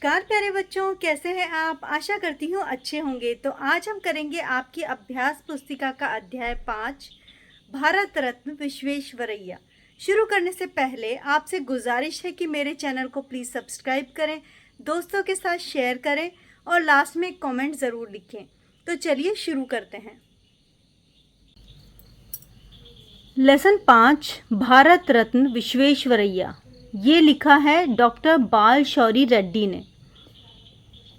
नमस्कार प्यारे बच्चों, कैसे हैं आप। आशा करती हूँ अच्छे होंगे। तो आज हम करेंगे आपकी अभ्यास पुस्तिका का अध्याय 5 भारत रत्न विश्वेश्वरैया। शुरू करने से पहले आपसे गुजारिश है कि मेरे चैनल को प्लीज़ सब्सक्राइब करें, दोस्तों के साथ शेयर करें और लास्ट में एक कमेंट ज़रूर लिखें। तो चलिए शुरू करते हैं। लेसन 5 भारत रत्न विश्वेश्वरैया। ये लिखा है डॉक्टर बाल शौरी रेड्डी ने।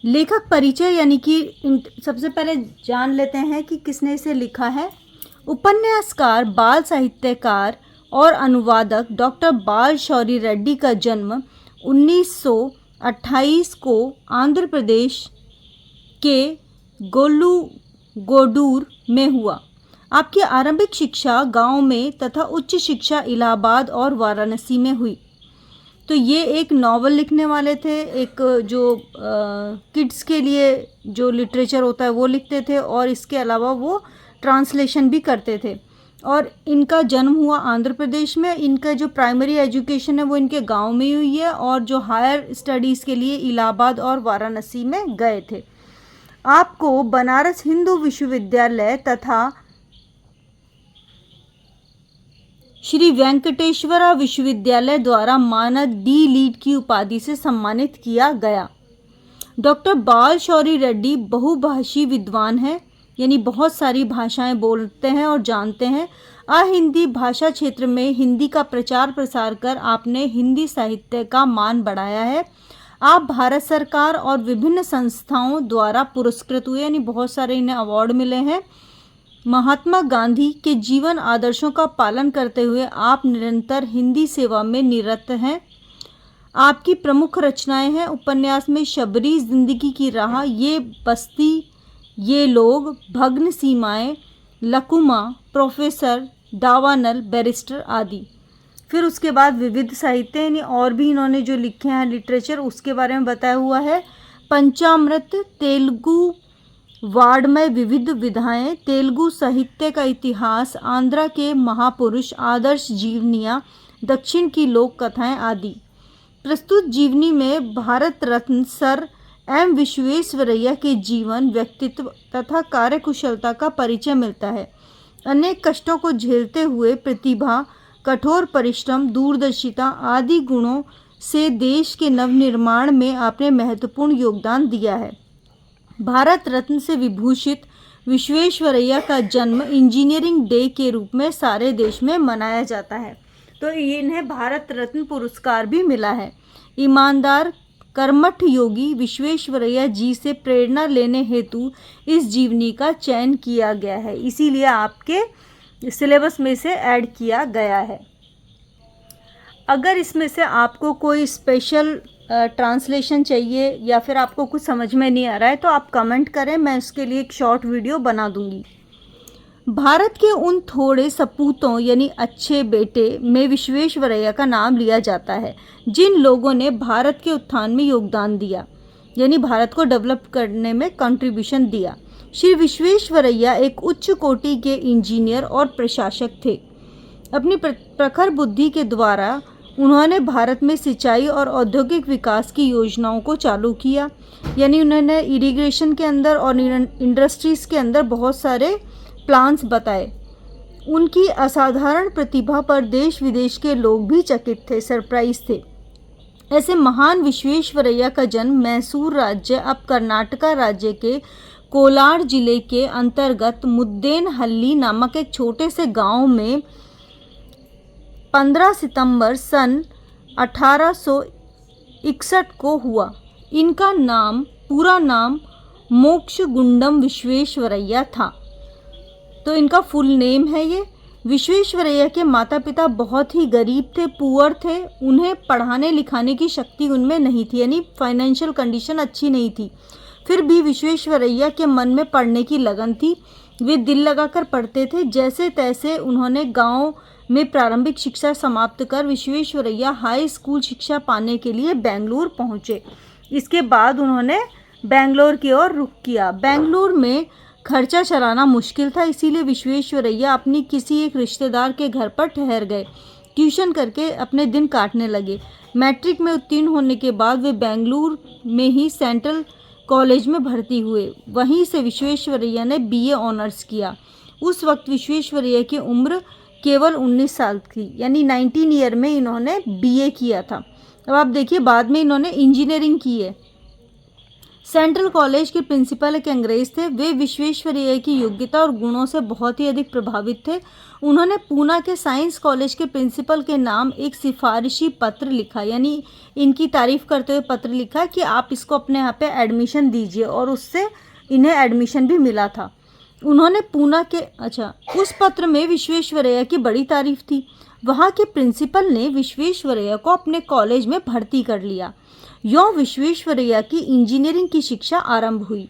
लेखक परिचय यानी कि सबसे पहले जान लेते हैं कि किसने इसे लिखा है। उपन्यासकार, बाल साहित्यकार और अनुवादक डॉक्टर बाल शौरी रेड्डी का जन्म 1928 को आंध्र प्रदेश के गोडूर में हुआ। आपकी आरंभिक शिक्षा गांव में तथा उच्च शिक्षा इलाहाबाद और वाराणसी में हुई। तो ये एक नॉवल लिखने वाले थे, एक जो किड्स के लिए जो लिटरेचर होता है वो लिखते थे और इसके अलावा वो ट्रांसलेशन भी करते थे। और इनका जन्म हुआ आंध्र प्रदेश में। इनका जो प्राइमरी एजुकेशन है वो इनके गांव में ही हुई है और जो हायर स्टडीज़ के लिए इलाहाबाद और वाराणसी में गए थे। आपको बनारस हिंदू विश्वविद्यालय तथा श्री वेंकटेश्वरा विश्वविद्यालय द्वारा मानद डी लीट की उपाधि से सम्मानित किया गया। डॉक्टर बाल शौरी रेड्डी बहुभाषी विद्वान हैं, यानी बहुत सारी भाषाएं बोलते हैं और जानते हैं। अहिंदी भाषा क्षेत्र में हिंदी का प्रचार प्रसार कर आपने हिंदी साहित्य का मान बढ़ाया है। आप भारत सरकार और विभिन्न संस्थाओं द्वारा पुरस्कृत हुए, यानी बहुत सारे इन्हें अवार्ड मिले हैं। महात्मा गांधी के जीवन आदर्शों का पालन करते हुए आप निरंतर हिंदी सेवा में निरत हैं। आपकी प्रमुख रचनाएं हैं उपन्यास में शबरी, जिंदगी की राह, ये बस्ती, ये लोग, भग्न सीमाएं, लकुमा, प्रोफेसर, दावानल, बैरिस्टर आदि। फिर उसके बाद विविध साहित्य यानी और भी इन्होंने जो लिखे हैं लिटरेचर उसके बारे में बताया हुआ है। पंचामृत, तेलुगु वाड़ में विविध विधाएं, तेलुगु साहित्य का इतिहास, आंध्र के महापुरुष, आदर्श जीवनियाँ, दक्षिण की लोक कथाएं आदि। प्रस्तुत जीवनी में भारत रत्न सर एम विश्वेश्वरैया के जीवन, व्यक्तित्व तथा कार्यकुशलता का परिचय मिलता है। अनेक कष्टों को झेलते हुए प्रतिभा, कठोर परिश्रम, दूरदर्शिता आदि गुणों से देश के नवनिर्माण में आपने महत्वपूर्ण योगदान दिया है। भारत रत्न से विभूषित विश्वेश्वरैया का जन्म इंजीनियरिंग डे के रूप में सारे देश में मनाया जाता है। तो इन्हें भारत रत्न पुरस्कार भी मिला है। ईमानदार कर्मठ योगी विश्वेश्वरैया जी से प्रेरणा लेने हेतु इस जीवनी का चयन किया गया है, इसीलिए आपके सिलेबस में से ऐड किया गया है। अगर इसमें से आपको कोई स्पेशल ट्रांसलेशन चाहिए या फिर आपको कुछ समझ में नहीं आ रहा है तो आप कमेंट करें, मैं उसके लिए एक शॉर्ट वीडियो बना दूंगी। भारत के उन थोड़े सपूतों यानी अच्छे बेटे में विश्वेश्वरैया का नाम लिया जाता है जिन लोगों ने भारत के उत्थान में योगदान दिया, यानी भारत को डेवलप करने में कंट्रीब्यूशन दिया। श्री विश्वेश्वरैया एक उच्च कोटि के इंजीनियर और प्रशासक थे। अपनी प्रखर बुद्धि के द्वारा उन्होंने भारत में सिंचाई और औद्योगिक विकास की योजनाओं को चालू किया, यानी उन्होंने इरिगेशन के अंदर और इंडस्ट्रीज़ के अंदर बहुत सारे प्लान्स बताए। उनकी असाधारण प्रतिभा पर देश विदेश के लोग भी चकित थे, सरप्राइज थे। ऐसे महान विश्वेश्वरैया का जन्म मैसूर राज्य, अब कर्नाटका राज्य के कोलार जिले के अंतर्गत मुद्देनहल्ली नामक एक छोटे से गांव में 15 सितंबर सन 1861 को हुआ। इनका पूरा नाम मोक्षगुंडम विश्वेश्वरैया था। तो इनका फुल नेम है ये। विश्वेश्वरैया के माता पिता बहुत ही गरीब थे, पुअर थे। उन्हें पढ़ाने लिखाने की शक्ति उनमें नहीं थी, यानी फाइनेंशियल कंडीशन अच्छी नहीं थी। फिर भी विश्वेश्वरैया के मन में पढ़ने की लगन थी। वे दिल लगाकर पढ़ते थे। जैसे तैसे उन्होंने गांव में प्रारंभिक शिक्षा समाप्त कर विश्वेश्वरैया हाई स्कूल शिक्षा पाने के लिए बेंगलुरु पहुंचे। इसके बाद उन्होंने बेंगलोर की ओर रुख किया। बेंगलुरु में खर्चा चलाना मुश्किल था, इसीलिए विश्वेश्वरैया अपनी किसी एक रिश्तेदार के घर पर ठहर गए। ट्यूशन करके अपने दिन काटने लगे। मैट्रिक में उत्तीर्ण होने के बाद वे बेंगलुरु में ही सेंट्रल कॉलेज में भर्ती हुए। वहीं से विश्वेश्वरैया ने बीए ऑनर्स किया। उस वक्त विश्वेश्वरैया की उम्र केवल 19 साल थी, यानी 19 ईयर में इन्होंने बीए किया था। अब आप देखिए, बाद में इन्होंने इंजीनियरिंग की है। सेंट्रल कॉलेज के प्रिंसिपल एक अंग्रेज थे। वे विश्वेश्वरैया की योग्यता और गुणों से बहुत ही अधिक प्रभावित थे। उन्होंने पूना के साइंस कॉलेज के प्रिंसिपल के नाम एक सिफारिशी पत्र लिखा, यानी इनकी तारीफ करते हुए पत्र लिखा कि आप इसको अपने यहाँ पे एडमिशन दीजिए, और उससे इन्हें एडमिशन भी मिला था। उन्होंने पूना के उस पत्र में विश्वेश्वरैया की बड़ी तारीफ थी। वहाँ के प्रिंसिपल ने विश्वेश्वरैया को अपने कॉलेज में भर्ती कर लिया। यों विश्वेश्वरैया की इंजीनियरिंग की शिक्षा आरंभ हुई।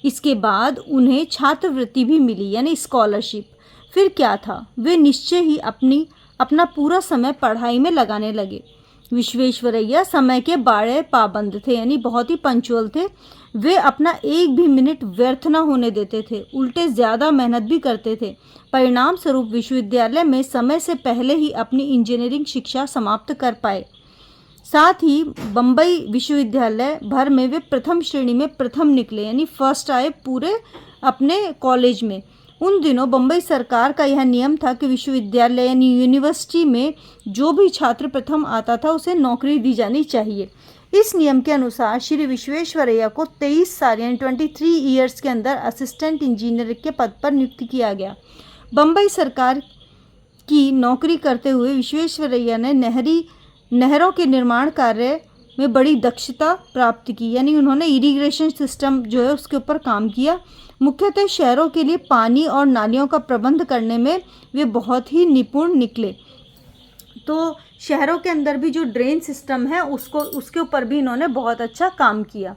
इसके बाद उन्हें छात्रवृत्ति भी मिली, यानी स्कॉलरशिप। फिर क्या था, वे निश्चय ही अपना पूरा समय पढ़ाई में लगाने लगे। विश्वेश्वरैया समय के बड़े पाबंद थे, यानी बहुत ही पंक्चुअल थे। वे अपना एक भी मिनट व्यर्थ न होने देते थे, उल्टे ज़्यादा मेहनत भी करते थे। परिणाम स्वरूप विश्वविद्यालय में समय से पहले ही अपनी इंजीनियरिंग शिक्षा समाप्त कर पाए। साथ ही बम्बई विश्वविद्यालय भर में वे प्रथम श्रेणी में प्रथम निकले, यानी फर्स्ट आए पूरे अपने कॉलेज में। उन दिनों बम्बई सरकार का यह नियम था कि विश्वविद्यालय यानी यूनिवर्सिटी में जो भी छात्र प्रथम आता था उसे नौकरी दी जानी चाहिए। इस नियम के अनुसार श्री विश्वेश्वरैया को 23 साल यानी 23 ईयर्स के अंदर असिस्टेंट इंजीनियर के पद पर नियुक्त किया गया। बम्बई सरकार की नौकरी करते हुए विश्वेश्वरैया ने नहरों के निर्माण कार्य में बड़ी दक्षता प्राप्त की, यानी उन्होंने इरिगेशन सिस्टम जो है उसके ऊपर काम किया। मुख्यतः शहरों के लिए पानी और नालियों का प्रबंध करने में वे बहुत ही निपुण निकले। तो शहरों के अंदर भी जो ड्रेन सिस्टम है उसके ऊपर भी इन्होंने बहुत अच्छा काम किया।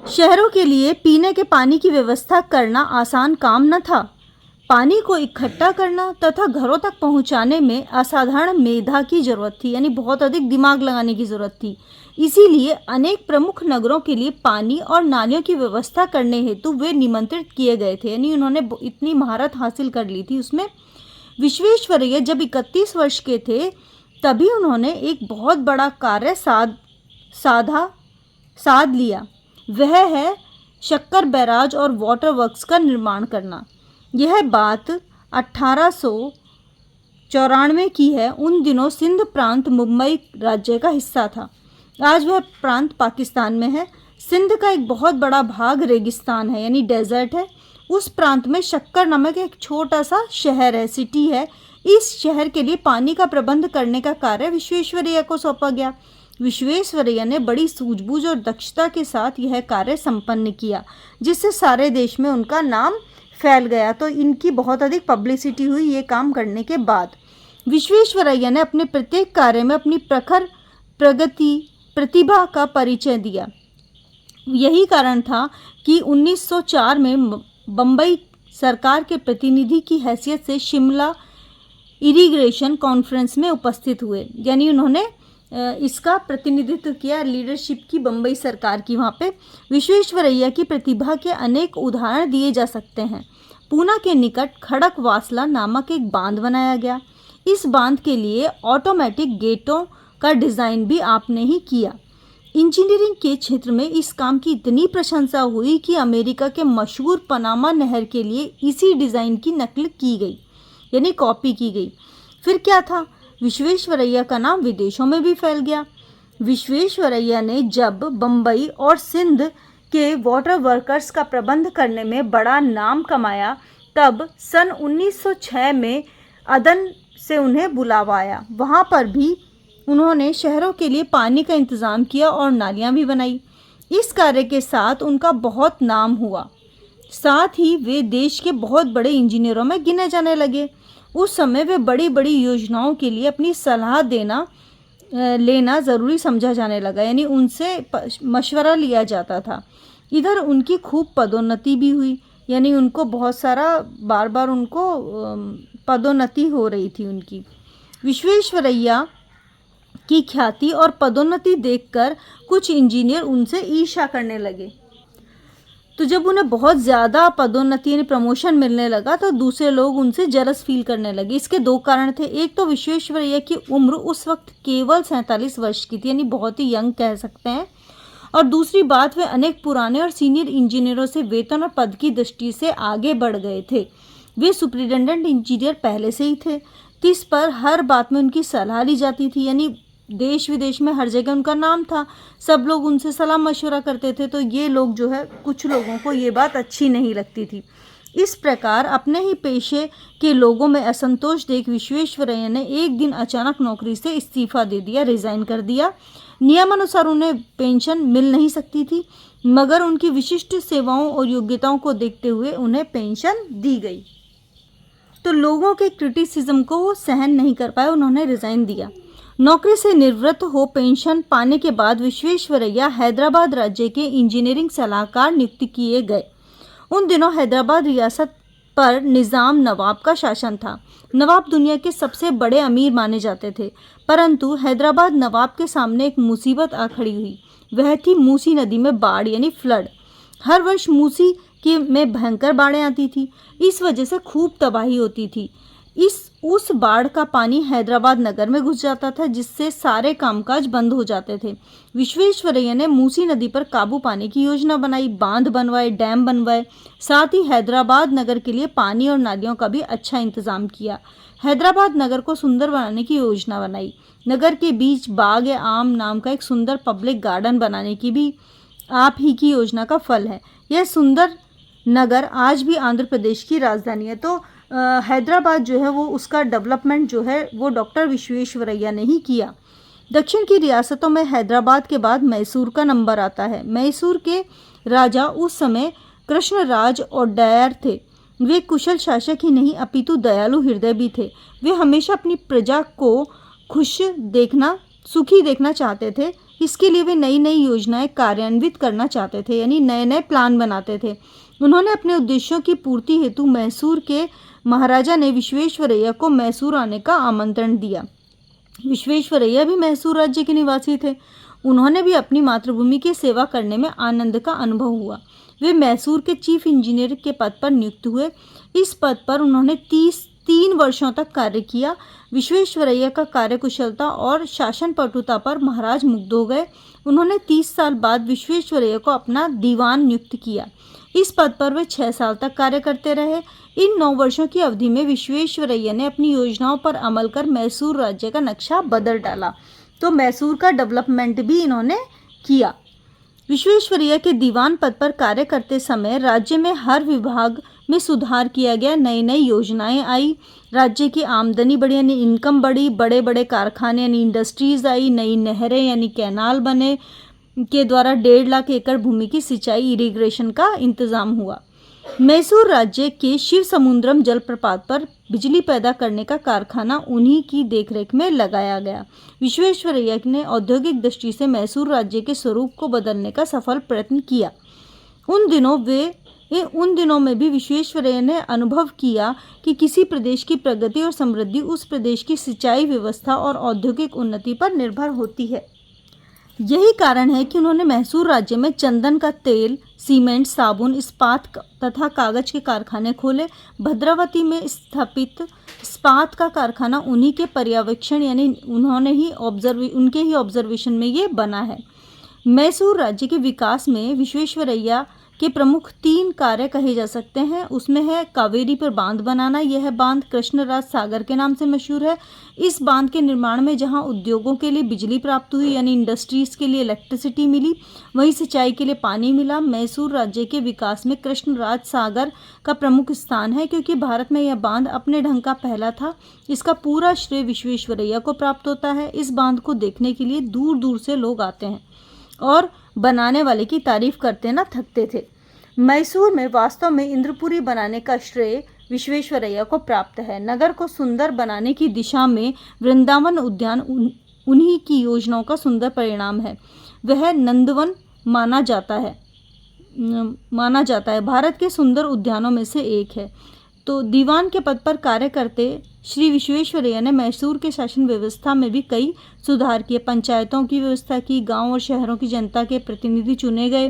शहरों के लिए पीने के पानी की व्यवस्था करना आसान काम न था। पानी को इकट्ठा करना तथा घरों तक पहुंचाने में असाधारण मेधा की जरूरत थी, यानी बहुत अधिक दिमाग लगाने की जरूरत थी। इसीलिए अनेक प्रमुख नगरों के लिए पानी और नालियों की व्यवस्था करने हेतु वे निमंत्रित किए गए थे, यानी उन्होंने इतनी महारत हासिल कर ली थी उसमें। विश्वेश्वरैया जब 31 वर्ष के थे तभी उन्होंने एक बहुत बड़ा कार्य साध लिया। वह है शक्कर बैराज और वाटर वर्क्स का निर्माण करना। यह बात 1894 की है। उन दिनों सिंध प्रांत मुंबई राज्य का हिस्सा था। आज वह प्रांत पाकिस्तान में है। सिंध का एक बहुत बड़ा भाग रेगिस्तान है, यानी डेजर्ट है। उस प्रांत में शक्कर नामक एक छोटा सा शहर है, सिटी है। इस शहर के लिए पानी का प्रबंध करने का कार्य विश्वेश्वरैया को सौंपा गया। विश्वेश्वरैया ने बड़ी सूझबूझ और दक्षता के साथ यह कार्य संपन्न किया, जिससे सारे देश में उनका नाम फैल गया। तो इनकी बहुत अधिक पब्लिसिटी हुई ये काम करने के बाद। विश्वेश्वरैया ने अपने प्रत्येक कार्य में अपनी प्रखर प्रतिभा का परिचय दिया। यही कारण था कि 1904 में बम्बई सरकार के प्रतिनिधि की हैसियत से शिमला इरिगेशन कॉन्फ्रेंस में उपस्थित हुए, यानी उन्होंने इसका प्रतिनिधित्व किया, लीडरशिप की बम्बई सरकार की। वहाँ पे विश्वेश्वरैया की प्रतिभा के अनेक उदाहरण दिए जा सकते हैं। पूना के निकट खड़क वासला नामक एक बांध बनाया गया। इस बांध के लिए ऑटोमेटिक गेटों का डिज़ाइन भी आपने ही किया। इंजीनियरिंग के क्षेत्र में इस काम की इतनी प्रशंसा हुई कि अमेरिका के मशहूर पनामा नहर के लिए इसी डिज़ाइन की नकल की गई, यानी कॉपी की गई। फिर क्या था, विश्वेश्वरैया का नाम विदेशों में भी फैल गया। विश्वेश्वरैया ने जब बम्बई और सिंध के वाटर वर्कर्स का प्रबंध करने में बड़ा नाम कमाया, तब सन 1906 में अदन से उन्हें बुलावा आया। वहाँ पर भी उन्होंने शहरों के लिए पानी का इंतज़ाम किया और नालियाँ भी बनाई। इस कार्य के साथ उनका बहुत नाम हुआ। साथ ही वे देश के बहुत बड़े इंजीनियरों में गिने जाने लगे। उस समय वे बड़ी बड़ी योजनाओं के लिए अपनी सलाह लेना ज़रूरी समझा जाने लगा, यानी उनसे मशवरा लिया जाता था। इधर उनकी खूब पदोन्नति भी हुई, यानी उनको बहुत सारा बार बार उनको पदोन्नति हो रही थी उनकी। विश्वेश्वरैया की ख्याति और पदोन्नति देखकर कुछ इंजीनियर उनसे ईर्ष्या करने लगे। तो जब उन्हें बहुत ज़्यादा पदोन्नति यानी प्रमोशन मिलने लगा तो दूसरे लोग उनसे जलस फील करने लगे। इसके दो कारण थे। एक तो विश्वेश्वरैया की उम्र उस वक्त केवल 47 वर्ष की थी, यानी बहुत ही यंग कह सकते हैं। और दूसरी बात, वे अनेक पुराने और सीनियर इंजीनियरों से वेतन और पद की दृष्टि से आगे बढ़ गए थे। वे सुपरिटेंडेंट इंजीनियर पहले से ही थे, तो इस पर हर बात में उनकी सलाह ली जाती थी, यानी देश विदेश में हर जगह उनका नाम था, सब लोग उनसे सलाह मशवरा करते थे। तो ये लोग जो है, कुछ लोगों को ये बात अच्छी नहीं लगती थी। इस प्रकार अपने ही पेशे के लोगों में असंतोष देख विश्वेश्वरैया ने एक दिन अचानक नौकरी से इस्तीफा दे दिया, रिजाइन कर दिया। नियमानुसार उन्हें पेंशन मिल नहीं सकती थी, मगर उनकी विशिष्ट सेवाओं और योग्यताओं को देखते हुए उन्हें पेंशन दी गई। तो लोगों के क्रिटिसिज्म को वो सहन नहीं कर पाए, उन्होंने रिजाइन दिया। नौकरी से निवृत्त हो पेंशन पाने के बाद विश्वेश्वरैया हैदराबाद राज्य के इंजीनियरिंग सलाहकार नियुक्त किए गए। उन दिनों हैदराबाद रियासत पर निज़ाम नवाब का शासन था। नवाब दुनिया के सबसे बड़े अमीर माने जाते थे, परंतु हैदराबाद नवाब के सामने एक मुसीबत आ खड़ी हुई। वह थी मूसी नदी में बाढ़ यानी फ्लड। हर वर्ष मूसी में भयंकर बाढ़ें आती थी, इस वजह से खूब तबाही होती थी। उस बाढ़ का पानी हैदराबाद नगर में घुस जाता था, जिससे सारे कामकाज बंद हो जाते थे। विश्वेश्वरैया ने मूसी नदी पर काबू पाने की योजना बनाई, बांध बनवाए, डैम बनवाए, साथ ही हैदराबाद नगर के लिए पानी और नालियों का भी अच्छा इंतजाम किया। हैदराबाद नगर को सुंदर बनाने की योजना बनाई। नगर के बीच बाग ए आम नाम का एक सुंदर पब्लिक गार्डन बनाने की भी आप ही की योजना का फल है। यह सुंदर नगर आज भी आंध्र प्रदेश की राजधानी है। तो हैदराबाद जो है वो उसका डेवलपमेंट जो है वो डॉक्टर विश्वेश्वरैया ने ही किया। दक्षिण की रियासतों में हैदराबाद के बाद मैसूर का नंबर आता है। मैसूर के राजा उस समय कृष्णराज ओडेयर थे। वे कुशल शासक ही नहीं अपितु दयालु हृदय भी थे। वे हमेशा अपनी प्रजा को सुखी देखना चाहते थे। इसके लिए वे नई नई योजनाएं कार्यान्वित करना चाहते थे, यानी नए नए प्लान बनाते थे। उन्होंने अपने उद्देश्यों की पूर्ति हेतु मैसूर के महाराजा ने विश्वेश्वरैया को मैसूर आने का आमंत्रण दिया। विश्वेश्वरैया भी मैसूर राज्य के निवासी थे। उन्होंने भी अपनी मातृभूमि की सेवा करने में आनंद का अनुभव हुआ। वे मैसूर के चीफ इंजीनियर के पद पर नियुक्त हुए। इस पद पर उन्होंने 3 वर्षों तक कार्य किया। विश्वेश्वरैया का कार्यकुशलता और शासन पटुता पर महाराज मुग्ध हो गए। उन्होंने 30 साल बाद विश्वेश्वरैया को अपना दीवान नियुक्त किया। इस पद पर वे 6 साल तक कार्य करते रहे। इन 9 वर्षों की अवधि में विश्वेश्वरैया ने अपनी योजनाओं पर अमल कर मैसूर राज्य का नक्शा बदल डाला। तो मैसूर का डेवलपमेंट भी इन्होंने किया। विश्वेश्वरैया के दीवान पद पर कार्य करते समय राज्य में हर विभाग में सुधार किया गया, नई नई योजनाएं आई, राज्य की आमदनी बढ़ी यानी इनकम बढ़ी, बड़े बड़े कारखाने यानी इंडस्ट्रीज आई, नई नहरें यानी कैनाल बने के द्वारा 1.5 लाख एकड़ भूमि की सिंचाई इरिगेशन का इंतजाम हुआ। मैसूर राज्य के शिव समुद्रम जलप्रपात पर बिजली पैदा करने का कारखाना उन्हीं की देखरेख में लगाया गया। विश्वेश्वरैया ने औद्योगिक दृष्टि से मैसूर राज्य के स्वरूप को बदलने का सफल प्रयत्न किया। उन दिनों में भी विश्वेश्वरैया ने अनुभव किया कि किसी प्रदेश की प्रगति और समृद्धि उस प्रदेश की सिंचाई व्यवस्था और औद्योगिक उन्नति पर निर्भर होती है। यही कारण है कि उन्होंने मैसूर राज्य में चंदन का तेल, सीमेंट, साबुन, इस्पात तथा कागज के कारखाने खोले। भद्रावती में स्थापित इस्पात का कारखाना उन्हीं के पर्यवेक्षण यानी उनके ही ऑब्जर्वेशन में ये बना है। मैसूर राज्य के विकास में विश्वेश्वरैया के प्रमुख 3 कार्य कहे जा सकते हैं। उसमें है कावेरी पर बांध बनाना। यह बांध कृष्णराज सागर के नाम से मशहूर है। इस बांध के निर्माण में जहां उद्योगों के लिए बिजली प्राप्त हुई यानी इंडस्ट्रीज के लिए इलेक्ट्रिसिटी मिली, वहीं सिंचाई के लिए पानी मिला। मैसूर राज्य के विकास में कृष्णराज सागर का प्रमुख स्थान है, क्योंकि भारत में यह बांध अपने ढंग का पहला था। इसका पूरा श्रेय विश्वेश्वरैया को प्राप्त होता है। इस बांध को देखने के लिए दूर दूर से लोग आते हैं और बनाने वाले की तारीफ करते न थकते थे। मैसूर में वास्तव में इंद्रपुरी बनाने का श्रेय विश्वेश्वरैया को प्राप्त है। नगर को सुंदर बनाने की दिशा में वृंदावन उद्यान उन्हीं की योजनाओं का सुंदर परिणाम है। वह नंदवन माना जाता है भारत के सुंदर उद्यानों में से एक है। तो दीवान के पद पर कार्य करते श्री विश्वेश्वरैया ने मैसूर के शासन व्यवस्था में भी कई सुधार किए। पंचायतों की व्यवस्था की, गांव और शहरों की जनता के प्रतिनिधि चुने गए,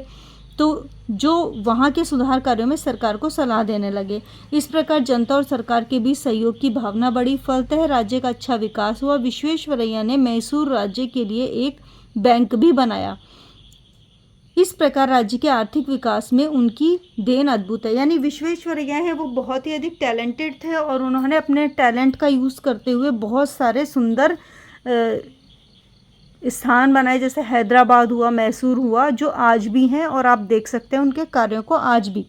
तो जो वहाँ के सुधार कार्यों में सरकार को सलाह देने लगे। इस प्रकार जनता और सरकार के बीच सहयोग की भावना बढ़ी। फलतः राज्य का अच्छा विकास हुआ। विश्वेश्वरैया ने मैसूर राज्य के लिए एक बैंक भी बनाया। इस प्रकार राज्य के आर्थिक विकास में उनकी देन अद्भुत है। यानी विश्वेश्वरैया हैं वो बहुत ही अधिक टैलेंटेड थे और उन्होंने अपने टैलेंट का यूज़ करते हुए बहुत सारे सुंदर स्थान बनाए, जैसे हैदराबाद हुआ, मैसूर हुआ, जो आज भी हैं और आप देख सकते हैं उनके कार्यों को आज भी।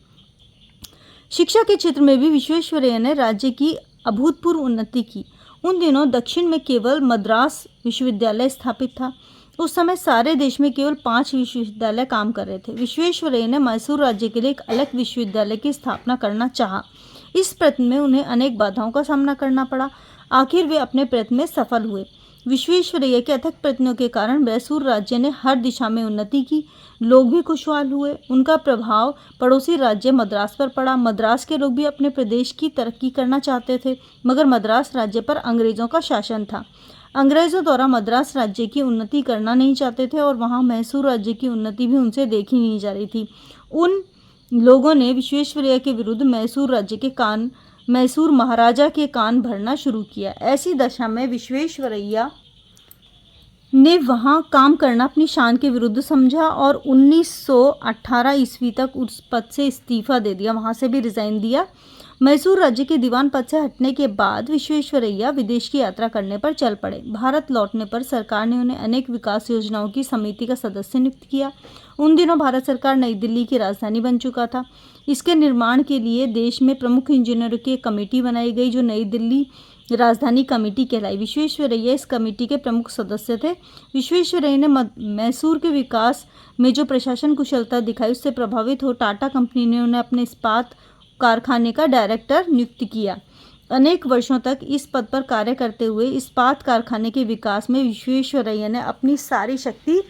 शिक्षा के क्षेत्र में भी विश्वेश्वरैया ने राज्य की अभूतपूर्व उन्नति की। उन दिनों दक्षिण में केवल मद्रास विश्वविद्यालय स्थापित था। उस समय सारे देश में केवल 5 विश्वविद्यालय काम कर रहे थे। विश्वेश्वरैया ने मैसूर राज्य के लिए एक अलग विश्वविद्यालय की स्थापना करना चाहा। इस प्रयत्न में उन्हें अनेक बाधाओं का सामना करना पड़ा। आखिर वे अपने प्रयत्न में सफल हुए। विश्वेश्वरैया के अथक प्रयत्नों के कारण मैसूर राज्य ने हर दिशा में उन्नति की। लोग भी खुशहाल हुए। उनका प्रभाव पड़ोसी राज्य मद्रास पर पड़ा। मद्रास के लोग भी अपने प्रदेश की तरक्की करना चाहते थे, मगर मद्रास राज्य पर अंग्रेजों का शासन था। अंग्रेजों द्वारा मद्रास राज्य की उन्नति करना नहीं चाहते थे और वहाँ मैसूर राज्य की उन्नति भी उनसे देखी नहीं जा रही थी। उन लोगों ने विश्वेश्वरैया के विरुद्ध मैसूर महाराजा के कान भरना शुरू किया। ऐसी दशा में विश्वेश्वरैया ने वहाँ काम करना अपनी शान के विरुद्ध समझा और 1918 ईस्वी तक उस पद से इस्तीफा दे दिया, वहाँ से भी रिजाइन दिया। मैसूर राज्य के दीवान पद से हटने के बाद विश्वेश्वरैया विदेश की यात्रा करने पर चल पड़े। भारत लौटने पर सरकार ने उन्हें अनेक विकास योजनाओं की समिति का सदस्य नियुक्त किया। उन दिनों भारत सरकार नई दिल्ली की राजधानी बन चुका था। इसके निर्माण के लिए देश में प्रमुख इंजीनियरों की एक कमेटी बनाई गई, जो नई दिल्ली राजधानी कमेटी कहलाई। विश्वेश्वरैया इस कमेटी के प्रमुख सदस्य थे। विश्वेश्वरैया ने मैसूर के विकास में जो प्रशासन कुशलता दिखाई, उससे प्रभावित हो टाटा कंपनी ने उन्हें अपने इस्पात कारखाने का डायरेक्टर नियुक्त किया। अनेक वर्षों तक इस पद पर कार्य करते हुए इस्पात कारखाने के विकास में विश्वेश्वरैया ने अपनी सारी शक्ति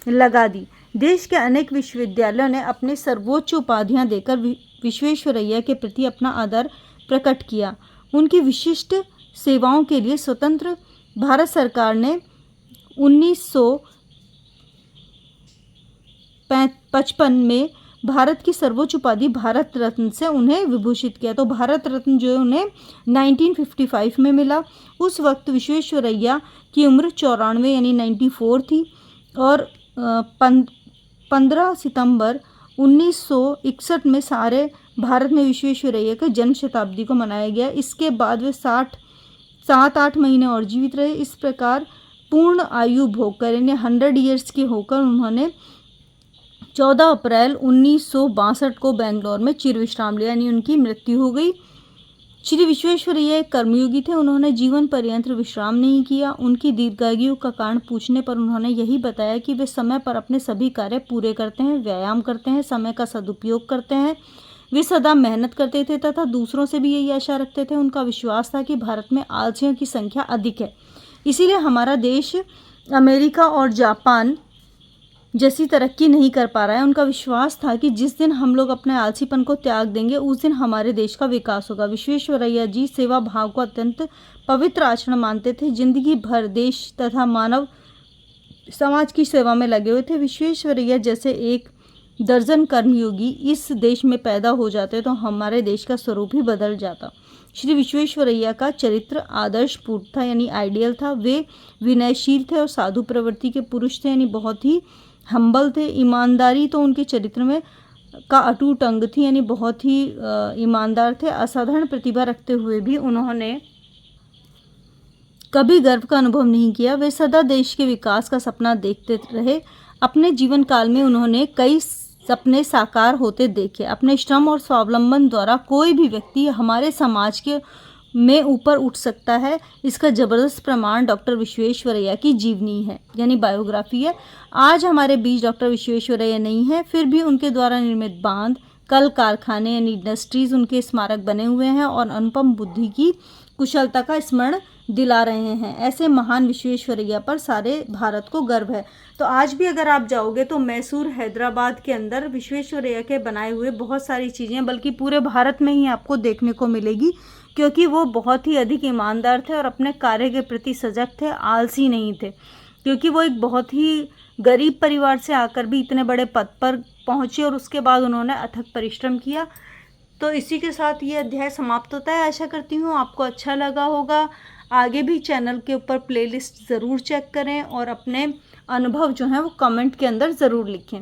लगा दी। देश के अनेक विश्वविद्यालयों ने अपने सर्वोच्च उपाधियां देकर विश्वेश्वरैया के प्रति अपना आदर प्रकट किया। उनकी विशिष्ट सेवाओं के लिए स्वतंत्र भारत सरकार ने 1955 में भारत की सर्वोच्च उपाधि भारत रत्न से उन्हें विभूषित किया। तो भारत रत्न जो है उन्हें 1955 में मिला। उस वक्त विश्वेश्वरैया की उम्र 94 यानी 94 थी और 15 सितंबर 1961 में सारे भारत में विश्वेश्वरैया के जन्म शताब्दी को मनाया गया। इसके बाद वे 7-8 महीने और जीवित रहे। इस प्रकार पूर्ण आयु भोग कर यानी 100 ईयर्स के होकर उन्होंने 14 अप्रैल 1962 को बेंगलोर में चिर विश्राम लिया, यानी उनकी मृत्यु हो गई। श्री विश्वेश्वरैया एक कर्मयोगी थे। उन्होंने जीवन पर्यंत विश्राम नहीं किया। उनकी दीर्घायु का कारण पूछने पर उन्होंने यही बताया कि वे समय पर अपने सभी कार्य पूरे करते हैं, व्यायाम करते हैं, समय का सदुपयोग करते हैं। वे सदा मेहनत करते थे तथा दूसरों से भी यही आशा रखते थे। उनका विश्वास था कि भारत में आलसियों की संख्या अधिक है, इसीलिए हमारा देश अमेरिका और जापान जैसी तरक्की नहीं कर पा रहा है। उनका विश्वास था कि जिस दिन हम लोग अपने आलसीपन को त्याग देंगे, उस दिन हमारे देश का विकास होगा। विश्वेश्वरैया जी सेवा भाव को अत्यंत पवित्र आचरण मानते थे। जिंदगी भर देश तथा मानव समाज की सेवा में लगे हुए थे। विश्वेश्वरैया जैसे एक दर्जन कर्मयोगी इस देश में पैदा हो जाते तो हमारे देश का स्वरूप ही बदल जाता। श्री विश्वेश्वरैया का चरित्र आदर्शपूर्ण था, यानी आइडियल था। वे विनयशील थे और साधु प्रवृत्ति के पुरुष थे, यानी बहुत ही हम्बल थे। ईमानदारी तो उनके चरित्र में का अटूट अंग थी, यानी बहुत ही ईमानदार थे। असाधारण प्रतिभा रखते हुए भी उन्होंने कभी गर्व का अनुभव नहीं किया। वे सदा देश के विकास का सपना देखते रहे। अपने जीवन काल में उन्होंने कई सपने साकार होते देखे। अपने श्रम और स्वावलंबन द्वारा कोई भी व्यक्ति हमारे समाज के में ऊपर उठ सकता है, इसका जबरदस्त प्रमाण डॉक्टर विश्वेश्वरैया की जीवनी है, यानी बायोग्राफी है। आज हमारे बीच डॉक्टर विश्वेश्वरैया नहीं है, फिर भी उनके द्वारा निर्मित बांध, कल कारखाने यानी इंडस्ट्रीज उनके स्मारक बने हुए हैं और अनुपम बुद्धि की कुशलता का स्मरण दिला रहे हैं। ऐसे महान विश्वेश्वरैया पर सारे भारत को गर्व है। तो आज भी अगर आप जाओगे तो मैसूर हैदराबाद के अंदर विश्वेश्वरैया के बनाए हुए बहुत सारी चीज़ें बल्कि पूरे भारत में ही आपको देखने को मिलेगी, क्योंकि वो बहुत ही अधिक ईमानदार थे और अपने कार्य के प्रति सजग थे, आलसी नहीं थे। क्योंकि वो एक बहुत ही गरीब परिवार से आकर भी इतने बड़े पद पर पहुँचे और उसके बाद उन्होंने अथक परिश्रम किया। तो इसी के साथ ये अध्याय समाप्त होता है। आशा करती हूँ आपको अच्छा लगा होगा। आगे भी चैनल के ऊपर प्लेलिस्ट ज़रूर चेक करें और अपने अनुभव जो हैं वो कमेंट के अंदर ज़रूर लिखें।